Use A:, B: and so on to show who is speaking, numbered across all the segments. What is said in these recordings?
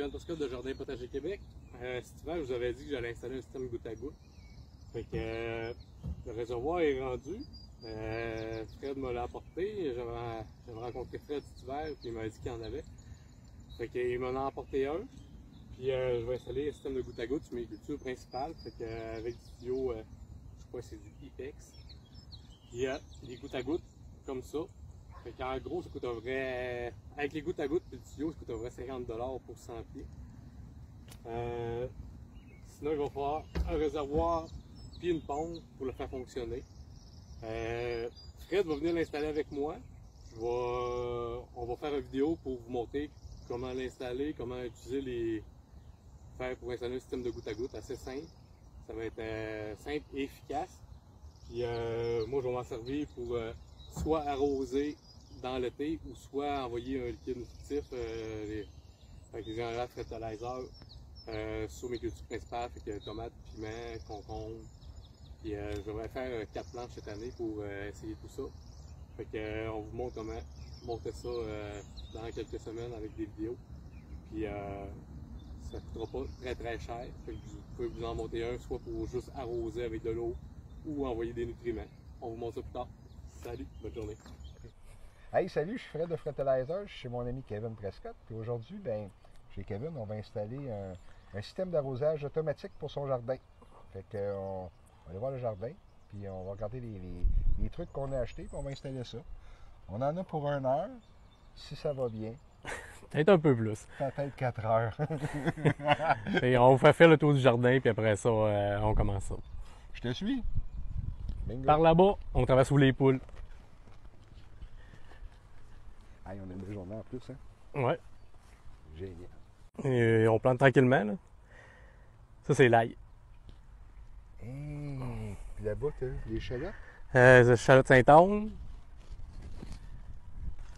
A: Kevin Toscott de Jardin Potager Québec. Cet hiver, je vous avais dit que j'allais installer un système goutte à goutte. Fait que le réservoir est rendu. Fred me l'a apporté. J'avais rencontré Fred cet hiver puis il m'a dit qu'il y en avait. Fait qu'il m'en a apporté un. Puis je vais installer un système de goutte à goutte sur mes cultures principales. Fait que avec du tuyau, je crois que c'est du Ipex. Puis des gouttes à goutte comme ça. Fait qu'en gros, ça coûterait, avec les gouttes à gouttes et le tuyau, ça coûterait 50$ pour 100 pieds. Sinon, il va falloir un réservoir puis une pompe pour le faire fonctionner. Fred va venir l'installer avec moi. On va faire une vidéo pour vous montrer comment l'installer, comment utiliser pour installer un système de goutte à goutte assez simple. Ça va être simple et efficace. Puis moi, je vais m'en servir pour soit arroser dans l'été ou soit envoyer un liquide nutritif avec les engrais fertilisers sur mes cultures principales, fait que tomates, piments, concombres. Puis je devrais faire 4 planches cette année pour essayer tout ça. Fait que on vous montre comment monter ça dans quelques semaines avec des vidéos. Puis ça ne coûtera pas très cher. Fait que vous pouvez vous en monter un soit pour juste arroser avec de l'eau ou envoyer des nutriments. On vous montre ça plus tard. Salut, bonne journée.
B: Hey, salut, je suis Fred de Fertilizer, je suis chez mon ami Kevin Prescott. Puis aujourd'hui, chez Kevin, on va installer un système d'arrosage automatique pour son jardin. Fait que on va aller voir le jardin, puis on va regarder les trucs qu'on a achetés, puis on va installer ça. On en a pour 1 heure, si ça va bien.
C: Peut-être un peu plus.
B: Peut-être 4 heures.
C: Et on va faire le tour du jardin, puis après ça, on commence ça.
B: Je te suis. Bingo.
C: Par là-bas, on traverse sous les poules.
B: Hey, on a une belle journée en plus, hein?
C: Ouais.
B: Génial.
C: Et on plante tranquillement, là. Ça, c'est l'ail.
B: Hey. Puis là-bas, tu as les échalotes?
C: Échalote Saint-Anne.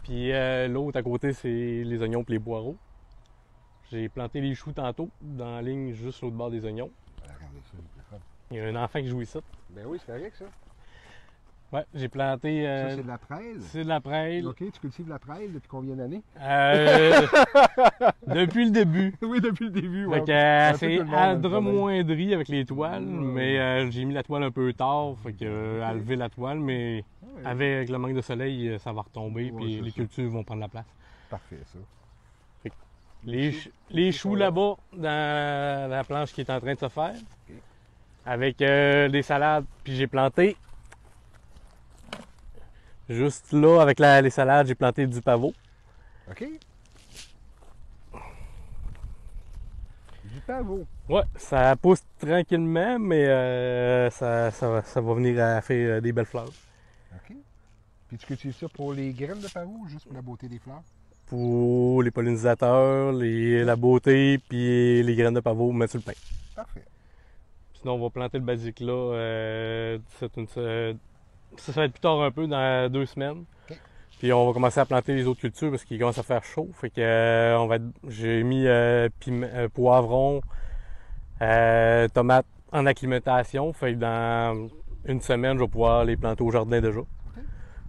C: Puis l'autre à côté, c'est les oignons et les poireaux. J'ai planté les choux tantôt, dans la ligne juste l'autre bord des oignons.
B: Regardez ça, c'est fun.
C: Il y a un enfant qui joue ici.
B: Ben oui, c'est correct, ça.
C: Ouais, j'ai planté...
B: Ça, c'est de la prêle?
C: C'est de la prêle.
B: OK, tu cultives la prêle depuis combien d'années?
C: Depuis le début.
B: Oui, depuis le début,
C: Fait
B: ouais.
C: que c'est
B: tout le monde a le
C: adremoindri avec les toiles, mais j'ai mis la toile un peu tard, fait que à lever la toile, mais
B: Ouais.
C: avec le manque de soleil, ça va retomber,
B: Ouais,
C: puis
B: c'est
C: les
B: ça.
C: cultures vont prendre la place.
B: Parfait, ça.
C: Les choux là-bas, dans la planche qui est en train de se faire,
B: Ok.
C: avec des salades, puis j'ai planté. Juste là, avec les salades, j'ai planté du pavot.
B: OK? Du pavot.
C: Ouais, ça pousse tranquillement, mais ça va venir à faire des belles fleurs.
B: OK. Puis tu cultives ça pour les graines de pavot ou juste pour la beauté des fleurs?
C: Pour les pollinisateurs, la beauté, puis les graines de pavot, mettre sur le pain.
B: Parfait.
C: Sinon, on va planter le basique là. Ça va être plus tard un peu, dans 2 semaines.
B: OK.
C: Puis on va commencer à planter les autres cultures parce qu'il commence à faire chaud. Fait que j'ai mis poivrons, tomates en acclimatation. Fait que dans 1 semaine, je vais pouvoir les planter au jardin déjà.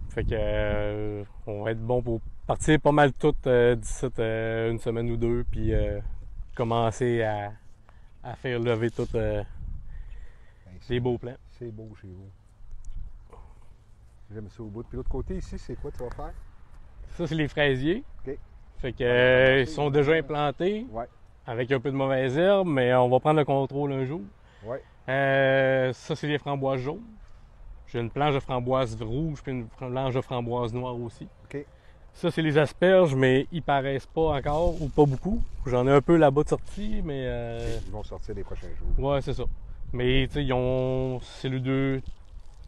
C: Fait que on va être bon pour partir pas mal tout d'ici 1 semaine ou 2, puis commencer à faire lever toutes
B: Hey,
C: les beaux plants.
B: C'est beau chez vous. J'aime ça au bout. Puis l'autre côté ici, c'est quoi tu vas faire?
C: Ça, c'est les fraisiers.
B: OK.
C: Fait que ils sont déjà implantés
B: Ouais.
C: avec un peu de mauvaises herbes, mais on va prendre le contrôle un jour.
B: Ouais.
C: Ça, c'est les framboises jaunes. J'ai une planche de framboises rouges puis une planche de framboises noires aussi.
B: OK.
C: Ça, c'est les asperges, mais ils paraissent pas encore ou pas beaucoup. J'en ai un peu là-bas de sortie, mais...
B: Ils vont sortir les prochains jours.
C: Ouais, c'est ça. Mais tu sais,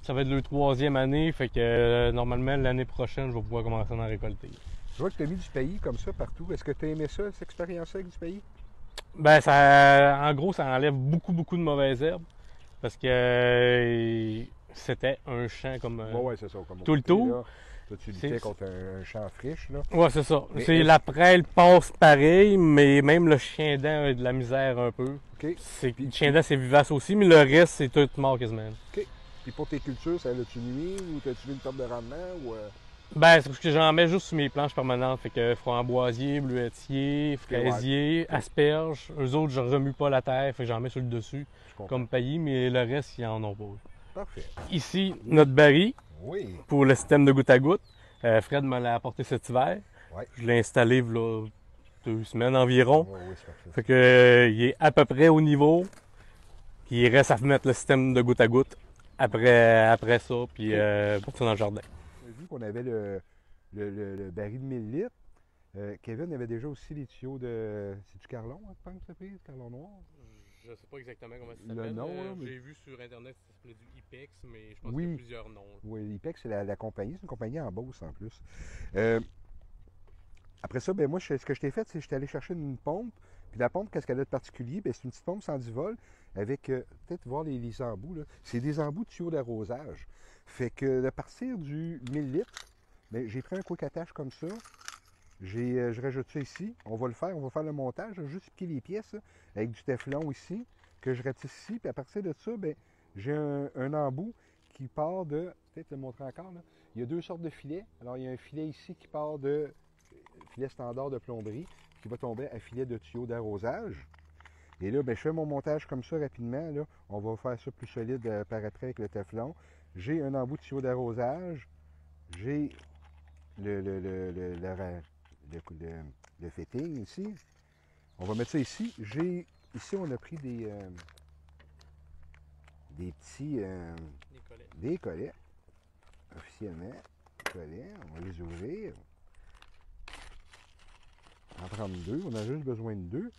C: ça va être le 3e année, fait que normalement, l'année prochaine, je vais pouvoir commencer à en récolter.
B: Je vois que tu as mis du pays comme ça partout. Est-ce que tu as aimé ça, cette expérience-là avec du pays?
C: Ben, en gros, ça enlève beaucoup de mauvaises herbes. Parce que c'était un champ comme
B: Ouais, c'est ça. Comme
C: tout le tour.
B: Là, toi, tu luttais contre un champ friche, là.
C: Ouais, c'est ça.
B: Mais
C: La prêle passe pareil, mais même le chien dent a de la misère un peu.
B: OK.
C: Le chien dent, c'est vivace aussi, mais le reste, c'est tout mort quasiment.
B: OK. Puis pour tes cultures, ça l'a-tu nuit ou t'as-tu vu une perte de rendement ou
C: Ben, c'est parce que j'en mets juste sur mes planches permanentes. Fait que framboisier, bleuetier, fraisier, asperges. Eux autres, je remue pas la terre, fait que j'en mets sur le dessus,
B: Je comprends.
C: comme paillis, mais le reste, ils en ont pas.
B: Parfait.
C: Ici, notre baril
B: Oui.
C: pour le système de goutte à goutte. Fred me l'a apporté cet hiver.
B: Ouais.
C: Je l'ai installé là, 2 semaines environ.
B: Oui, oui, c'est parfait.
C: Fait que, il est à peu près au niveau. Puis il reste à mettre le système de goutte à goutte après ça, puis partir dans le jardin.
B: Vu qu'on avait le baril de 1000 litres, Kevin avait déjà aussi les tuyaux de. C'est du Carlon, hein, je pense que ça s'appelle, Carlon noir?
C: Je sais pas exactement comment ça
B: Le
C: s'appelle.
B: nom, là, mais-
C: J'ai vu sur internet que ça s'appelait du IPEX, mais je pense qu'il y
B: Oui.
C: a plusieurs noms. Là.
B: Oui, l'IPEX, c'est la compagnie. C'est une compagnie en Beauce en plus. Euh, Après ça, ben moi, ce que je t'ai fait, c'est que je suis allé chercher une pompe. Puis la pompe, qu'est-ce qu'elle a de particulier? Ben, c'est une petite pompe 110 volts avec, peut-être voir les embouts, là. C'est des embouts de tuyaux d'arrosage. Fait que à partir du 1000 litres, ben, j'ai pris un quick attache comme ça. Je rajoute ça ici. On va faire le montage, là, juste piquer les pièces là, avec du téflon ici, que je ratisse ici. Puis à partir de ça, ben, j'ai un embout qui part de, peut-être le montrer encore, là. Il y a deux sortes de filets. Alors, il y a un filet ici qui part de filet standard de plomberie, qui va tomber à filet de tuyau d'arrosage. Et là, ben, je fais mon montage comme ça rapidement. Là. On va faire ça plus solide par après avec le téflon. J'ai un embout de tuyau d'arrosage. J'ai le fitting ici. On va mettre ça ici. Ici, on a pris des petits des collets. Officiellement, collets. On va les ouvrir. En prendre deux. On a juste besoin de deux.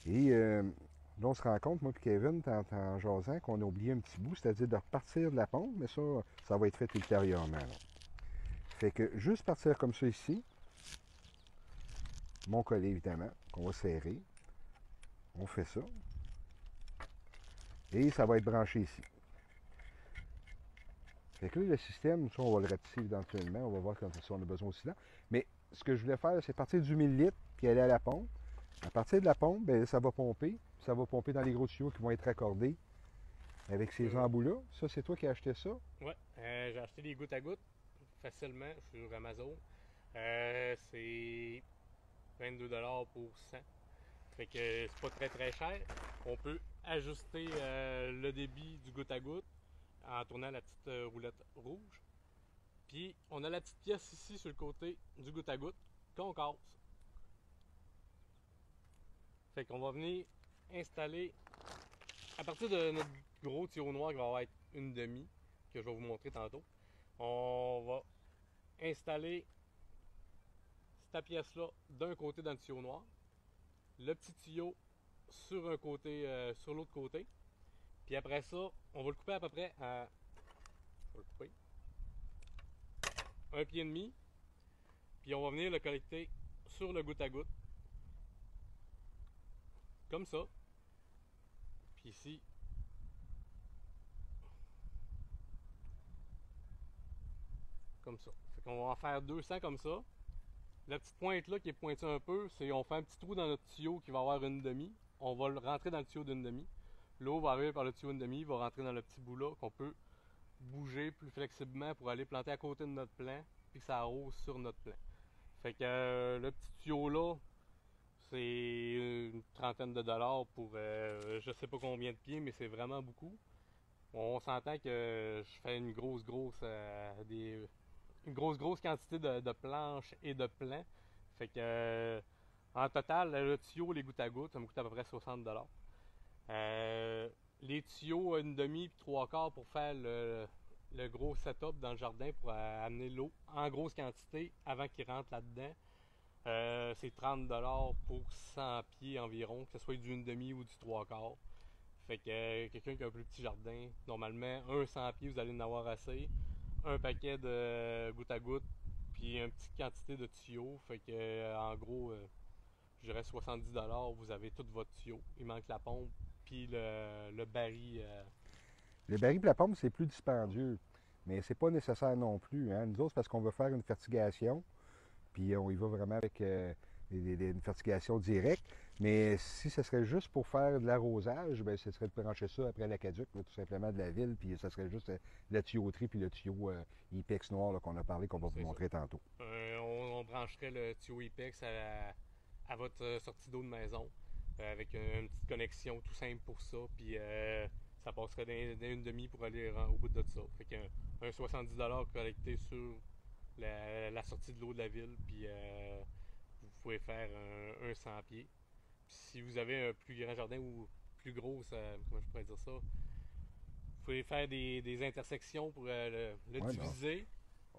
B: Et là, on se rend compte, moi et Kevin, en jasant, qu'on a oublié un petit bout, c'est-à-dire de repartir de la pompe, mais ça va être fait ultérieurement. Là. Fait que juste partir comme ça ici, mon collet évidemment, qu'on va serrer. On fait ça. Et ça va être branché ici. Fait que là, le système, ça, on va le ratisser éventuellement. On va voir quand on a besoin aussi là. Mais ce que je voulais faire, c'est partir du 1000 litres, puis aller à la pompe. À partir de la pompe, bien, ça va pomper. Ça va pomper dans les gros tuyaux qui vont être raccordés avec ces embouts-là. Ça, c'est toi qui as acheté ça?
C: Oui, j'ai acheté des gouttes à gouttes facilement sur Amazon. C'est 22 pour 100. Fait que c'est pas très très cher. On peut ajuster le débit du goutte à goutte en tournant la petite roulette rouge. Puis on a la petite pièce ici sur le côté du goutte à goutte qu'on casse. Fait qu'on va venir installer à partir de notre gros tuyau noir qui va être une demi, que je vais vous montrer tantôt. On va installer cette pièce-là d'un côté dans le tuyau noir, le petit tuyau sur un côté, sur l'autre côté. Puis après ça, on va le couper à peu près à un pied et demi. Puis on va venir le collecter sur le goutte à goutte. Comme ça. Puis ici, comme ça. Fait qu'on va en faire 200 comme ça. La petite pointe là qui est pointue un peu, c'est on fait un petit trou dans notre tuyau qui va avoir une demi. On va le rentrer dans le tuyau d'une demi. L'eau va arriver par le tuyau d'une demi, va rentrer dans le petit bout là qu'on peut bouger plus flexiblement pour aller planter à côté de notre plant, puis que ça arrose sur notre plant. Fait que le petit tuyau là, c'est une trentaine de dollars pour je sais pas combien de pieds, mais c'est vraiment beaucoup. On s'entend que je fais une grosse quantité de planches et de plants. Fait que en total, le tuyau, les gouttes à gouttes, ça me coûte à peu près 60 dollars. Les tuyaux, une demi et trois quarts pour faire le gros setup dans le jardin pour amener l'eau en grosse quantité avant qu'il rentre là-dedans. C'est 30 dollars pour 100 pieds environ, que ce soit du une demi ou du trois quarts. Fait que quelqu'un qui a un plus petit jardin, normalement, un 100 pieds, vous allez en avoir assez. Un paquet de goutte à goutte, puis une petite quantité de tuyaux. Fait que en gros, je dirais 70 dollars, vous avez tout votre tuyau. Il manque la pompe, puis le baril.
B: Le baril et la pompe, c'est plus dispendieux. Mais c'est pas nécessaire non plus. Hein. Nous autres, c'est parce qu'on veut faire une fertigation. Puis on y va vraiment avec une fertilisation directe. Mais si ce serait juste pour faire de l'arrosage, ben, ce serait de brancher ça après l'aqueduc, tout simplement de la ville, puis ça serait juste la tuyauterie puis le tuyau IPEX noir qu'on a parlé, qu'on va vous montrer tantôt.
C: On brancherait le tuyau IPEX à votre sortie d'eau de maison avec une petite connexion tout simple pour ça, puis ça passerait dans une demi pour aller au bout de ça. Fait qu'un 70$ collecté sur la sortie de l'eau de la ville, puis vous pouvez faire un 100 pieds. Puis si vous avez un plus grand jardin ou plus gros, comment je pourrais dire ça, vous pouvez faire des intersections pour le diviser.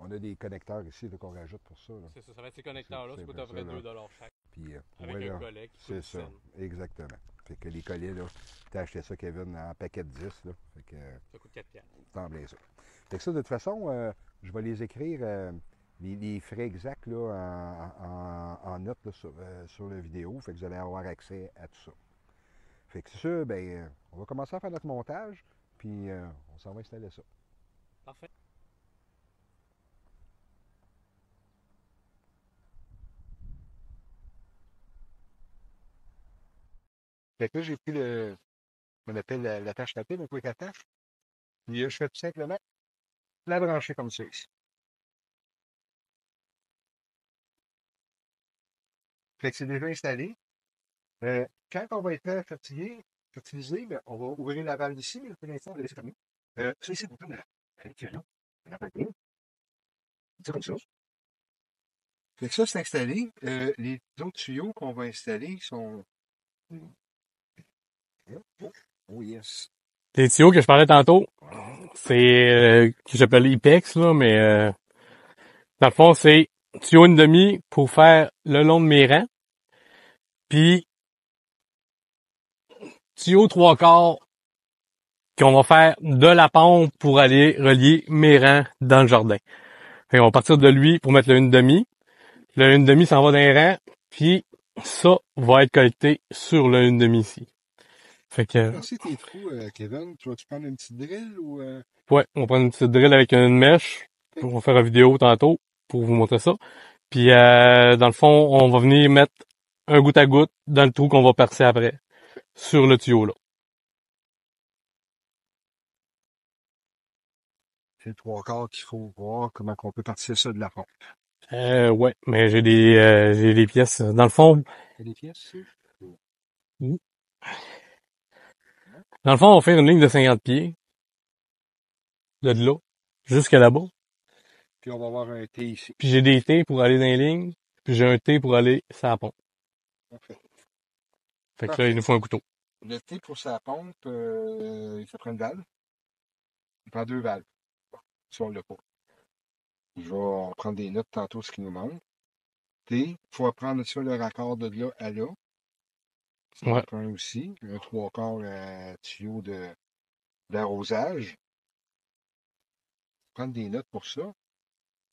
B: On a des connecteurs ici qu'on rajoute pour ça.
C: C'est ça, ça va être ces connecteurs-là, ça coûte à peu près 2$ chaque.
B: Puis,
C: avec un collet qui coûte
B: c'est ça, exactement. Fait que les collets, là, tu as acheté ça, Kevin, en paquet de 10. Là, fait que,
C: ça coûte 4$.
B: T'en blé ça. Fait que ça, de toute façon, je vais les écrire, les frais exacts là, en notes là, sur la vidéo. Fait que vous allez avoir accès à tout ça. Fait que ça, ben, on va commencer à faire notre montage, puis on s'en va installer ça.
C: Parfait.
B: Fait que là, j'ai pris qu'on appelle l'attache rapide, un quick attache. Puis je fais tout simplement la brancher comme ça ici. Fait que c'est déjà installé. Quand on va être prêt à fertiliser, ben, on va ouvrir la valve ici, mais pour l'instant, on va laisser fermer. Ça ici, on peut c'est comme ça. Fait que ça, c'est installé. Les autres tuyaux qu'on va installer sont. Oh yes.
C: Les tuyaux que je parlais tantôt, c'est que j'appelle IPEX, là, mais dans le fond, c'est tuyau une demi pour faire le long de mes rangs. Puis tuyau 3/4 qu'on va faire de la pompe pour aller relier mes rangs dans le jardin. Fait qu'on va partir de lui pour mettre le une demi. Le une demi s'en va dans les rangs, puis ça va être collecté sur le une demi ici. Fait que.
B: Merci tes trous, Kevin. Tu vas-tu prendre une petite drill ou.
C: Ouais, on va prendre une petite drill avec une mèche. On va faire une vidéo tantôt pour vous montrer ça. Puis dans le fond, on va venir mettre un goutte à goutte dans le trou qu'on va percer après, sur le tuyau là.
B: C'est le 3/4 qu'il faut voir comment on peut partir ça de la pompe.
C: Ouais, mais j'ai des pièces. Dans le fond.
B: Il y a des pièces ici?
C: Dans le fond, on va faire une ligne de 50 pieds. De là, jusqu'à là-bas.
B: Puis on va avoir un T ici.
C: Puis j'ai des T pour aller dans les lignes. Puis j'ai un T pour aller sur la pompe.
B: Parfait.
C: Fait que là, il nous faut un couteau.
B: Le T pour sa pompe, ça prend une valve. Il prend 2 valves. Bon, si on l'a pas. Je vais prendre des notes tantôt, ce qui nous manque. T, il faut prendre ça, le raccord de là à là. Ça
C: Ouais.
B: prend aussi. Un 3/4 tuyau d'arrosage. Prendre des notes pour ça.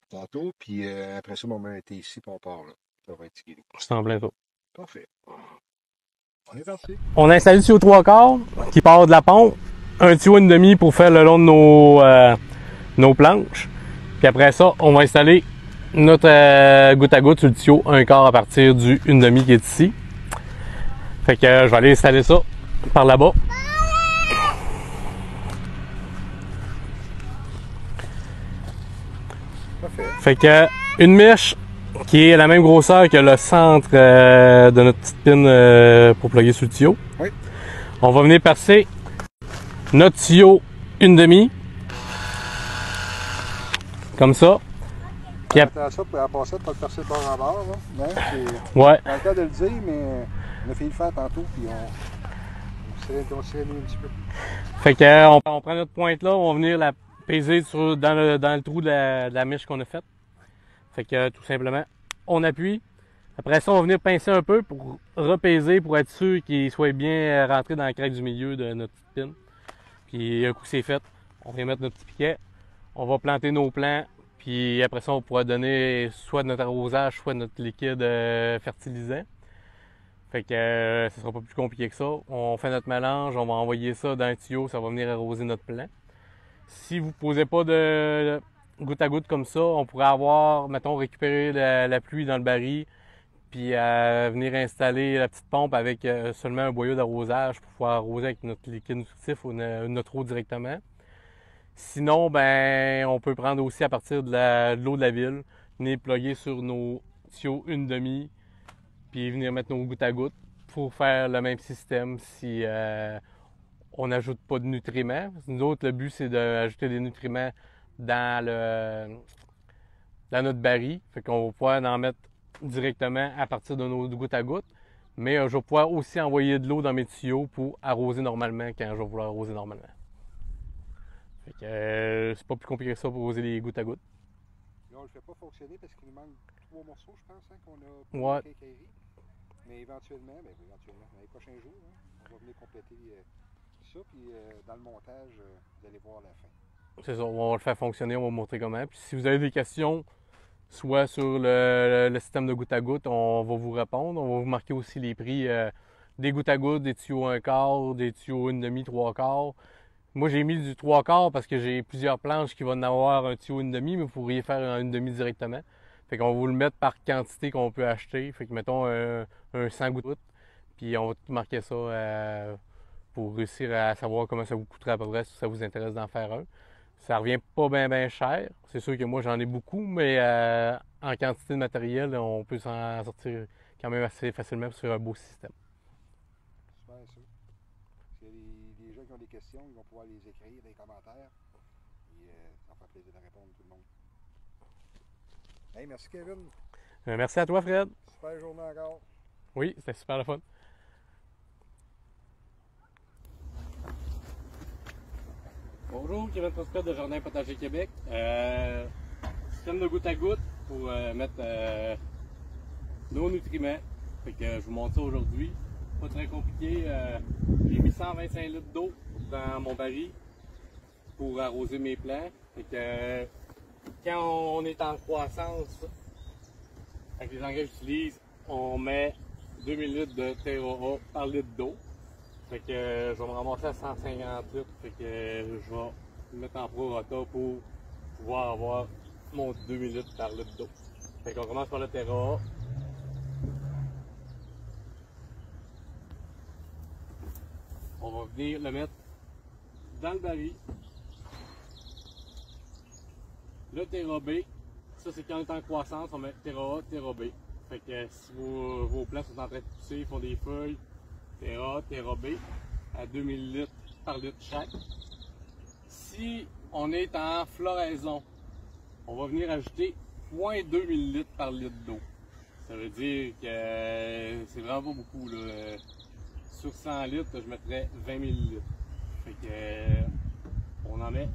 B: Tantôt, puis après ça, on met un T ici, puis on part là. Ça va être équilibré.
C: C'est en plein ça.
B: Parfait. On est parti.
C: On a installé le tuyau 3/4 qui part de la pompe. Un tuyau une demi pour faire le long de nos planches. Puis après ça, on va installer notre goutte à goutte sur le tuyau 1/4 à partir du une demi qui est ici. Fait que je vais aller installer ça par là-bas.
B: Parfait.
C: Fait que une mèche qui est la même grosseur que le centre de notre petite pine pour plugger sur le tuyau.
B: Oui.
C: On va venir percer notre tuyau une demi. Comme ça.
B: Puis attention pour passer, pas le percer de bord en bord. Là.
C: Ouais.
B: Pas le temps de le dire, mais on a fait le faire tantôt, puis on s'est mis un petit peu.
C: Fait que on prend notre pointe là, on va venir la peser dans le trou de la mèche qu'on a faite. Fait que tout simplement, on appuie. Après ça, on va venir pincer un peu pour repaiser pour être sûr qu'il soit bien rentré dans la craque du milieu de notre petite pine. Puis un coup c'est fait, on vient mettre notre petit piquet, on va planter nos plants, puis après ça, on pourra donner soit notre arrosage, soit notre liquide fertilisant. Fait que ça sera pas plus compliqué que ça. On fait notre mélange, on va envoyer ça dans un tuyau, ça va venir arroser notre plant. Si vous ne posez pas de goutte à goutte comme ça, on pourrait avoir, mettons, récupéré la pluie dans le baril, puis venir installer la petite pompe avec seulement un boyau d'arrosage pour pouvoir arroser avec notre liquide nutritif ou notre eau directement. Sinon, ben, on peut prendre aussi à partir de l'eau de la ville, venir plugger sur nos tuyaux 1,5, puis venir mettre nos gouttes à gouttes pour faire le même système si on n'ajoute pas de nutriments. Nous autres, le but, c'est d'ajouter des nutriments dans notre baril. Fait qu'on va pouvoir en mettre directement à partir de nos gouttes à gouttes. Mais je vais pouvoir aussi envoyer de l'eau dans mes tuyaux pour arroser normalement quand je vais vouloir arroser normalement. Fait que c'est pas plus compliqué que ça pour arroser les gouttes à gouttes.
B: Là, on le fait pas fonctionner parce qu'il nous manque 3 morceaux, je pense, hein, qu'on a pour la quincaillerie. Mais éventuellement, dans les prochains jours, hein, on va venir compléter ça. Puis dans le montage, vous allez voir la fin.
C: C'est ça, on va le faire fonctionner, on va vous montrer comment. Puis si vous avez des questions, soit sur le système de goutte à goutte, on va vous répondre. On va vous marquer aussi les prix des gouttes à gouttes, des tuyaux 1/4, des tuyaux 1,5, 3/4. Moi, j'ai mis du 3/4 parce que j'ai plusieurs planches qui vont en avoir un tuyau 1,5, mais vous pourriez faire un 1,5 directement. Fait qu'on va vous le mettre par quantité qu'on peut acheter. Fait que mettons un 100 gouttes, puis on va tout marquer ça pour réussir à savoir comment ça vous coûterait à peu près si ça vous intéresse d'en faire un. Ça revient pas bien cher. C'est sûr que moi, j'en ai beaucoup, mais en quantité de matériel, on peut s'en sortir quand même assez facilement sur un beau système.
B: Super, ça. S'il y a des gens qui ont des questions, ils vont pouvoir les écrire dans les commentaires. Et ça me fera plaisir de répondre à tout le monde. Hey, merci Kevin.
C: Merci à toi, Fred.
B: Super journée encore.
C: Oui, c'était super le fun.
A: Bonjour, Kevin Prescott de Jardin Potager Québec. Système de goutte à goutte pour mettre nos nutriments. Fait que je vous montre ça aujourd'hui. Pas très compliqué. J'ai mis 125 litres d'eau dans mon baril pour arroser mes plants. Fait que quand on est en croissance, avec les engrais que j'utilise, on met 2000 litres de TRAA par litre d'eau. Fait que je vais me ramasser à 150 litres. Fait que je vais me mettre en prorata pour pouvoir avoir mon 2000 litres par litre d'eau. Fait qu'on commence par le TRAA. On va venir le mettre dans le baril. Le TRAB, ça c'est quand on est en croissance, on met TRAA, TRAB. Fait que si vos plants sont en train de pousser, ils font des feuilles, TRAA, TRAB à 2000 litres par litre chaque. Si on est en floraison, on va venir ajouter 0.2 ml par litre d'eau. Ça veut dire que c'est vraiment pas beaucoup, là. Sur 100 litres, je mettrais 20 ml. Fait que on en met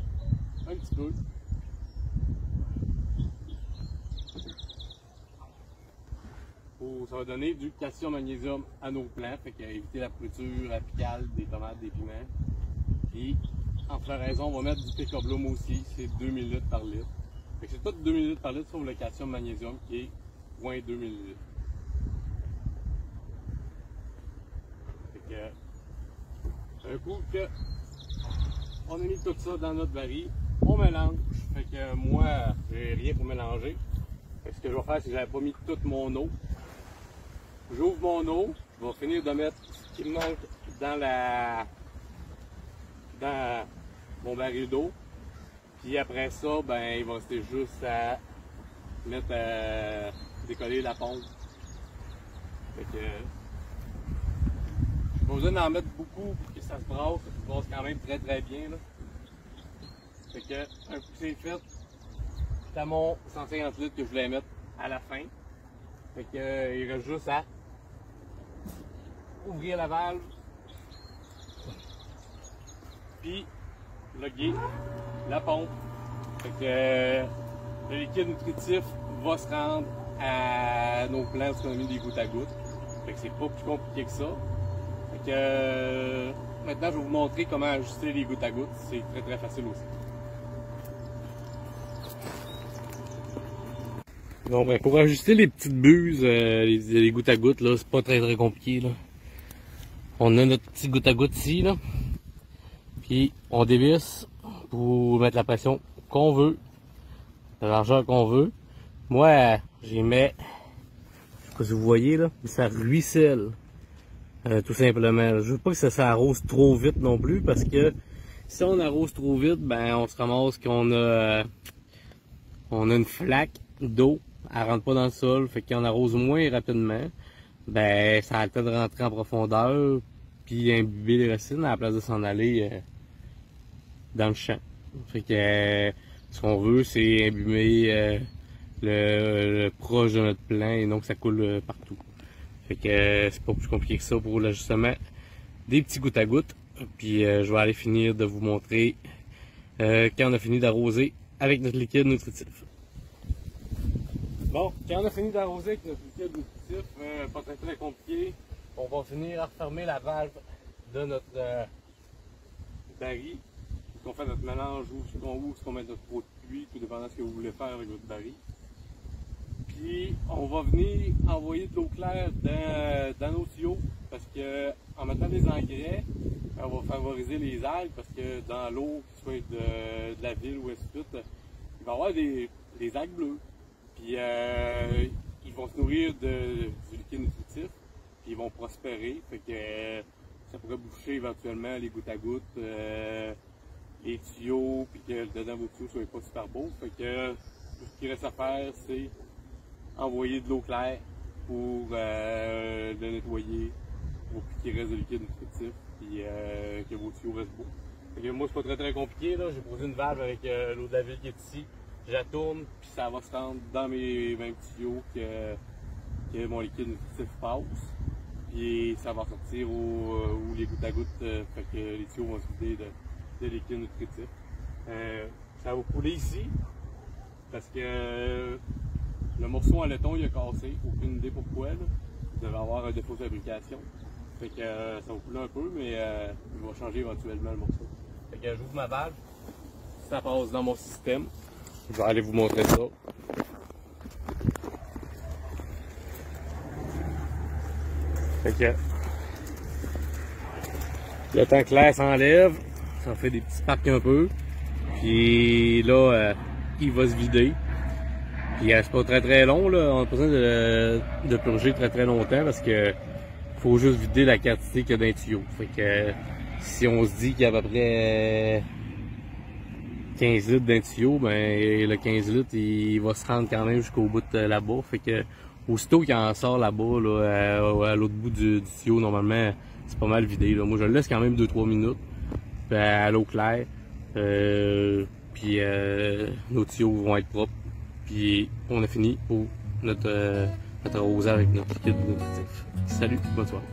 A: un petit peu. Ça va donner du calcium-magnésium à nos plants, fait qu'éviter la pourriture apicale des tomates, des piments. Puis en floraison, on va mettre du Picobloom aussi, c'est 2000 litres par litre. Fait que c'est tout 2000 litres par litre sauf le calcium-magnésium qui est 0.2 ml. Fait que un coup que on a mis tout ça dans notre baril, on mélange. Fait que moi, j'ai rien pour mélanger. Fait que ce que je vais faire, c'est que j'avais pas mis toute mon eau. J'ouvre mon eau, je vais finir de mettre ce qui me manque dans mon baril d'eau. Puis après ça, ben il va rester juste à mettre décoller la pompe. Fait que j'ai pas besoin d'en mettre beaucoup pour que ça se brasse. Ça se brasse quand même très bien là. Fait que un coup c'est fait, c'est à mon 150 litres que je voulais mettre à la fin. Fait que il reste juste à ouvrir la valve, puis loguer la pompe. Fait que le liquide nutritif va se rendre à nos plants parce qu'on a mis des gouttes à gouttes. Fait que c'est pas plus compliqué que ça. Fait que maintenant je vais vous montrer comment ajuster les gouttes à gouttes. C'est très facile aussi. Bon ben pour ajuster les petites buses, les gouttes à gouttes là, c'est pas très compliqué là. On a notre petit goutte à goutte ici là. Puis on dévisse pour mettre la pression qu'on veut, la largeur qu'on veut. Moi j'y mets
C: sais pas si vous voyez là, ça ruisselle. Tout simplement. Je veux pas que ça arrose trop vite non plus, parce que si on arrose trop vite, ben on se ramasse qu'on a une flaque d'eau, elle rentre pas dans le sol, fait qu'on arrose moins rapidement, ben ça a le temps de rentrer en profondeur, puis imbiber les racines à la place de s'en aller dans le champ. Fait que ce qu'on veut, c'est imbiber le proche de notre plant et non que ça coule partout. Fait que c'est pas plus compliqué que ça pour l'ajustement des petits gouttes à gouttes. Puis je vais aller finir de vous montrer quand on a fini d'arroser avec notre liquide nutritif. Bon, quand on a fini d'arroser avec notre liquide nutritif, pas très compliqué, on va finir à refermer la valve de notre baril. On fait notre mélange où est-ce qu'on met notre pot de pluie, tout dépendant de ce que vous voulez faire avec votre baril. Puis on va venir envoyer de l'eau claire dans nos tuyaux, parce que en mettant des engrais, on va favoriser les algues, parce que dans l'eau, que ce soit de la ville ou ainsi de suite, il va y avoir des algues bleues. Puis ils vont se nourrir du liquide nutritif, puis ils vont prospérer. Fait que ça pourrait boucher éventuellement les gouttes à gouttes, les tuyaux, puis que dedans vos tuyaux ne soient pas super beaux. Fait que tout ce qu'il reste à faire, c'est envoyer de l'eau claire pour le nettoyer, pour qu'il reste de liquide nutritif, puis que vos tuyaux restent beaux. Fait que moi, c'est pas très compliqué, là. J'ai posé une valve avec l'eau de la ville qui est ici. Je la tourne, puis ça va se rendre dans mes mêmes tuyaux que mon liquide nutritif passe. Puis ça va sortir où les gouttes à gouttes, fait que les tuyaux vont se vider de liquide nutritif. Ça va couler ici, parce que le morceau en laiton il a cassé, aucune idée pourquoi. Là. Il devait avoir un défaut de fabrication. Fait que ça va couler un peu, mais il va changer éventuellement le morceau. Fait que j'ouvre ma valve, ça passe dans mon système. Je vais aller vous montrer ça. Fait que le temps que l'air s'enlève, ça fait des petits parcs un peu. Puis là, il va se vider. Puis c'est pas très long, là. On n'a pas besoin de purger très longtemps, parce que faut juste vider la quantité qu'il y a dans les tuyaux. Fait que si on se dit qu'il y a à peu près 15 litres d'un tuyau, ben le 15 litres il va se rendre quand même jusqu'au bout de là-bas. Fait que aussitôt qu'il en sort là-bas, là, à l'autre bout du tuyau, normalement c'est pas mal vidé. Là. Moi je le laisse quand même 2-3 minutes à l'eau claire. Puis nos tuyaux vont être propres. Puis on a fini pour notre arrosage avec notre liquide nutritif. Salut, bonne soirée.